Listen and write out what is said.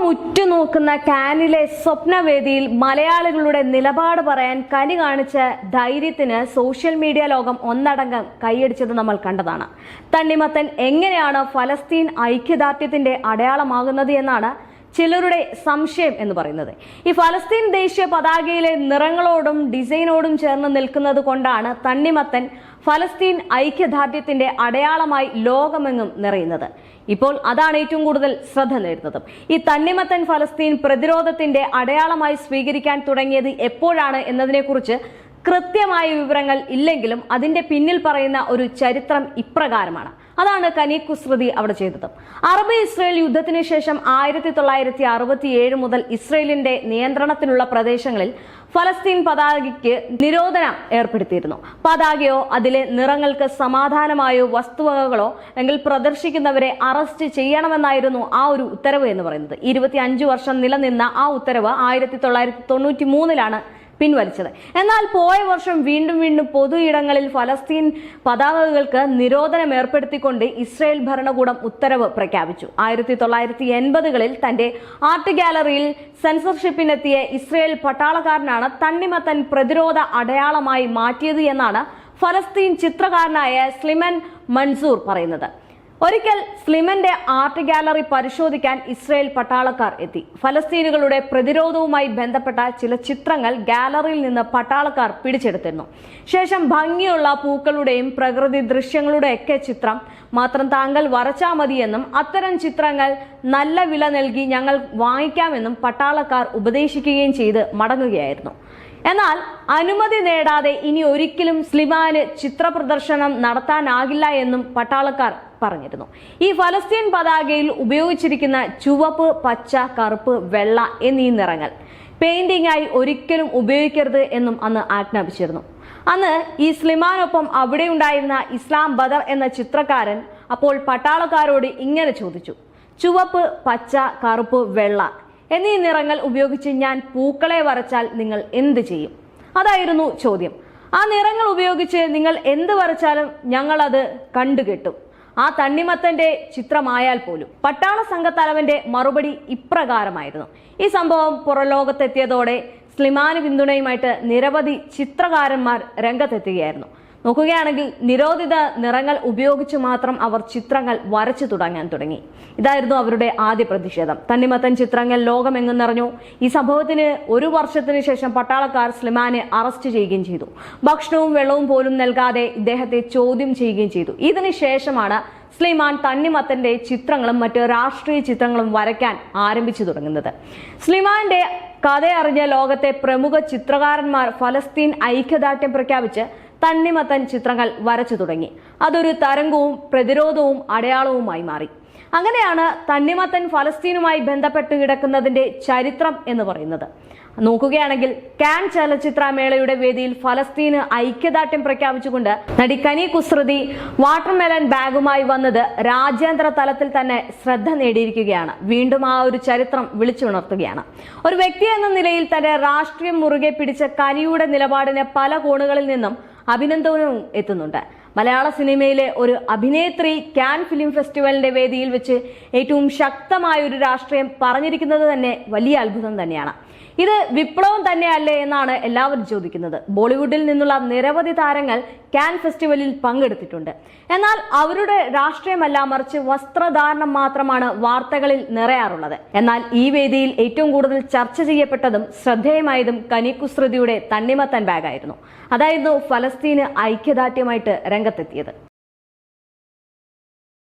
ഉറ്റുനോക്കുന്ന കാനിലെ സ്വപ്നവേദിയിൽ മലയാളികളുടെ നിലപാട് പറയാൻ കനി കാണിച്ച ധൈര്യത്തിന് സോഷ്യൽ മീഡിയ ലോകം ഒന്നടങ്കം കൈയടിച്ചത് നമ്മൾ കണ്ടതാണ്. തണ്ണിമത്തൻ എങ്ങനെയാണ് ഫലസ്തീൻ ഐക്യദാർഢ്യത്തിന്റെ അടയാളമാകുന്നത് എന്നാണ് ചിലരുടെ സംശയം എന്ന് പറയുന്നത്. ഈ ഫലസ്തീൻ ദേശീയ പതാകയിലെ നിറങ്ങളോടും ഡിസൈനോടും ചേർന്ന് നിൽക്കുന്നത് കൊണ്ടാണ് തണ്ണിമത്തൻ ഫലസ്തീൻ ഐക്യദാർഢ്യത്തിന്റെ അടയാളമായി ലോകമെങ്ങും നിറയുന്നത്. ഇപ്പോൾ അതാണ് ഏറ്റവും കൂടുതൽ ശ്രദ്ധ നേടുന്നതും. ഈ തണ്ണിമത്തൻ ഫലസ്തീൻ പ്രതിരോധത്തിന്റെ അടയാളമായി സ്വീകരിക്കാൻ തുടങ്ങിയത് എപ്പോഴാണ് എന്നതിനെക്കുറിച്ച് കൃത്യമായ വിവരങ്ങൾ ഇല്ലെങ്കിലും അതിന്റെ പിന്നിൽ പറയുന്ന ഒരു ചരിത്രം ഇപ്രകാരമാണ്. അതാണ് കനി കുസൃതി അവിടെ ചെയ്തത്. അറബ് ഇസ്രയേൽ യുദ്ധത്തിന് ശേഷം 1967 മുതൽ ഇസ്രയേലിന്റെ നിയന്ത്രണത്തിലുള്ള പ്രദേശങ്ങളിൽ ഫലസ്തീൻ പതാകയ്ക്ക് നിരോധനം ഏർപ്പെടുത്തിയിരുന്നു. പതാകയോ അതിലെ നിറങ്ങൾക്ക് സമാധാനമായോ വസ്തുവകകളോ അല്ലെങ്കിൽ പ്രദർശിക്കുന്നവരെ അറസ്റ്റ് ചെയ്യണമെന്നായിരുന്നു ആ ഒരു ഉത്തരവ് എന്ന് പറയുന്നത്. 25 വർഷം നിലനിന്ന ആ ഉത്തരവ് 1993 പിൻവലിച്ചത്. എന്നാൽ പോയ വർഷം വീണ്ടും പൊതു ഇടങ്ങളിൽ ഫലസ്തീൻ പതാകകൾക്ക് നിരോധനം ഏർപ്പെടുത്തിക്കൊണ്ട് ഇസ്രയേൽ ഭരണകൂടം ഉത്തരവ് പ്രഖ്യാപിച്ചു. 1980കളിൽ തന്റെ ആർട്ട് ഗാലറിയിൽ സെൻസർഷിപ്പിനെത്തിയ ഇസ്രയേൽ പട്ടാളക്കാരനാണ് തണ്ണിമത്തൻ പ്രതിരോധ അടയാളമായി മാറ്റിയത് എന്നാണ് ഫലസ്തീൻ ചിത്രകാരനായ സ്ലിമൻ മൻസൂർ പറയുന്നത്. ഒരിക്കൽ സ്ലിമന്റെ ആർട്ട് ഗാലറി പരിശോധിക്കാൻ ഇസ്രയേൽ പട്ടാളക്കാർ എത്തി. ഫലസ്തീനുകളുടെ പ്രതിരോധവുമായി ബന്ധപ്പെട്ട ചില ചിത്രങ്ങൾ ഗാലറിയിൽ നിന്ന് പട്ടാളക്കാർ പിടിച്ചെടുത്തിരുന്നു. ശേഷം ഭംഗിയുള്ള പൂക്കളുടെയും പ്രകൃതി ദൃശ്യങ്ങളുടെയൊക്കെ ചിത്രം മാത്രം താങ്കൾ വരച്ചാൽ മതിയെന്നും അത്തരം ചിത്രങ്ങൾ നല്ല വില നൽകി ഞങ്ങൾ വാങ്ങിക്കാമെന്നും പട്ടാളക്കാർ ഉപദേശിക്കുകയും ചെയ്ത് മടങ്ങുകയായിരുന്നു. എന്നാൽ അനുമതി നേടാതെ ഇനി ഒരിക്കലും സ്ലിമാന് ചിത്ര പ്രദർശനം നടത്താനാകില്ല എന്നും പട്ടാളക്കാർ പറഞ്ഞിരുന്നു. ഈ ഫലസ്തീൻ പതാകയിൽ ഉപയോഗിച്ചിരിക്കുന്ന ചുവപ്പ്, പച്ച, കറുപ്പ്, വെള്ള എന്നീ നിറങ്ങൾ പെയിന്റിംഗ് ആയി ഒരിക്കലും ഉപയോഗിക്കരുത് എന്നും അന്ന് ആജ്ഞാപിച്ചിരുന്നു. അന്ന് ഈ സ്ലിമാനൊപ്പം അവിടെ ഉണ്ടായിരുന്ന ഇസ്ലാം ബദർ എന്ന ചിത്രകാരൻ അപ്പോൾ പട്ടാളക്കാരോട് ഇങ്ങനെ ചോദിച്ചു: ചുവപ്പ്, പച്ച, കറുപ്പ്, വെള്ള എന്നീ നിറങ്ങൾ ഉപയോഗിച്ച് ഞാൻ പൂക്കളെ വരച്ചാൽ നിങ്ങൾ എന്ത് ചെയ്യും? അതായിരുന്നു ചോദ്യം. ആ നിറങ്ങൾ ഉപയോഗിച്ച് നിങ്ങൾ എന്ത് വരച്ചാലും ഞങ്ങൾ അത് കണ്ടുകെട്ടും, ആ തണ്ണിമത്തന്റെ ചിത്രമായാൽ പോലും. പട്ടാള സംഘത്തലവന്റെ മറുപടി ഇപ്രകാരമായിരുന്നു. ഈ സംഭവം പുറലോകത്തെത്തിയതോടെ സ്ലിമാന് പിന്തുണയുമായിട്ട് നിരവധി ചിത്രകാരന്മാർ രംഗത്തെത്തുകയായിരുന്നു. നോക്കുകയാണെങ്കിൽ നിരോധിത നിറങ്ങൾ ഉപയോഗിച്ച് മാത്രം അവർ ചിത്രങ്ങൾ വരച്ചു തുടങ്ങാൻ തുടങ്ങി. ഇതായിരുന്നു അവരുടെ ആദ്യ പ്രതിഷേധം. തണ്ണിമത്തൻ ചിത്രങ്ങൾ ലോകമെങ്ങും നിറഞ്ഞു. ഈ സംഭവത്തിന് 1 വർഷത്തിന് ശേഷം പട്ടാളക്കാർ സ്ലിമാനെ അറസ്റ്റ് ചെയ്യുകയും ചെയ്തു. ഭക്ഷണവും വെള്ളവും പോലും നൽകാതെ ഇദ്ദേഹത്തെ ചോദ്യം ചെയ്യുകയും ചെയ്തു. ഇതിന് ശേഷമാണ് സ്ലിമാൻ തണ്ണിമത്തന്റെ ചിത്രങ്ങളും മറ്റ് രാഷ്ട്രീയ ചിത്രങ്ങളും വരയ്ക്കാൻ ആരംഭിച്ചു തുടങ്ങുന്നത്. സ്ലിമാന്റെ കഥയറിഞ്ഞ ലോകത്തെ പ്രമുഖ ചിത്രകാരന്മാർ ഫലസ്തീൻ ഐക്യദാർഢ്യം പ്രഖ്യാപിച്ച് തണ്ണിമത്തൻ ചിത്രങ്ങൾ വരച്ചു തുടങ്ങി. അതൊരു തരംഗവും പ്രതിരോധവും അടയാളവുമായി മാറി. അങ്ങനെയാണ് തണ്ണിമത്തൻ ഫലസ്തീനുമായി ബന്ധപ്പെട്ട് കിടക്കുന്നതിന്റെ ചരിത്രം എന്ന് പറയുന്നത്. നോക്കുകയാണെങ്കിൽ കാൻ ചലച്ചിത്രമേളയുടെ വേദിയിൽ ഫലസ്തീന് ഐക്യദാർഢ്യം പ്രഖ്യാപിച്ചുകൊണ്ട് നടി കനി കുസൃതി വാട്ടർമെലൻ ബാഗുമായി വന്നത് രാജ്യാന്തര തലത്തിൽ തന്നെ ശ്രദ്ധ നേടിയിരിക്കുകയാണ്. വീണ്ടും ആ ഒരു ചരിത്രം വിളിച്ചുണർത്തുകയാണ്. ഒരു വ്യക്തി എന്ന നിലയിൽ തന്റെ രാഷ്ട്രീയം മുറുകെ പിടിച്ച കനിയുടെ നിലപാടിന് പല കോണുകളിൽ നിന്നും അഭിനന്ദനവും എത്തുന്നുണ്ട്. മലയാള സിനിമയിലെ ഒരു അഭിനേത്രി കാൻ ഫിലിം ഫെസ്റ്റിവലിന്റെ വേദിയിൽ വെച്ച് ഏറ്റവും ശക്തമായ ഒരു രാഷ്ട്രീയം പറഞ്ഞിരിക്കുന്നത് തന്നെ വലിയ അത്ഭുതം തന്നെയാണ്. ഇത് വിപ്ലവം തന്നെയല്ലേ എന്നാണ് എല്ലാവരും ചോദിക്കുന്നത്. ബോളിവുഡിൽ നിന്നുള്ള നിരവധി താരങ്ങൾ കാൻ ഫെസ്റ്റിവലിൽ പങ്കെടുത്തിട്ടുണ്ട്. എന്നാൽ അവരുടെ രാഷ്ട്രീയമല്ല, മറിച്ച് വസ്ത്രധാരണം മാത്രമാണ് വാർത്തകളിൽ നിറയാറുള്ളത്. എന്നാൽ ഈ വേദിയിൽ ഏറ്റവും കൂടുതൽ ചർച്ച ചെയ്യപ്പെട്ടതും ശ്രദ്ധേയമായതും കനി കുസൃതിയുടെ തണ്ണിമത്തൻ ബാഗായിരുന്നു. അതായിരുന്നു ഫലസ്തീന് ഐക്യദാർഢ്യമായിട്ട് രംഗത്തെത്തിയത്.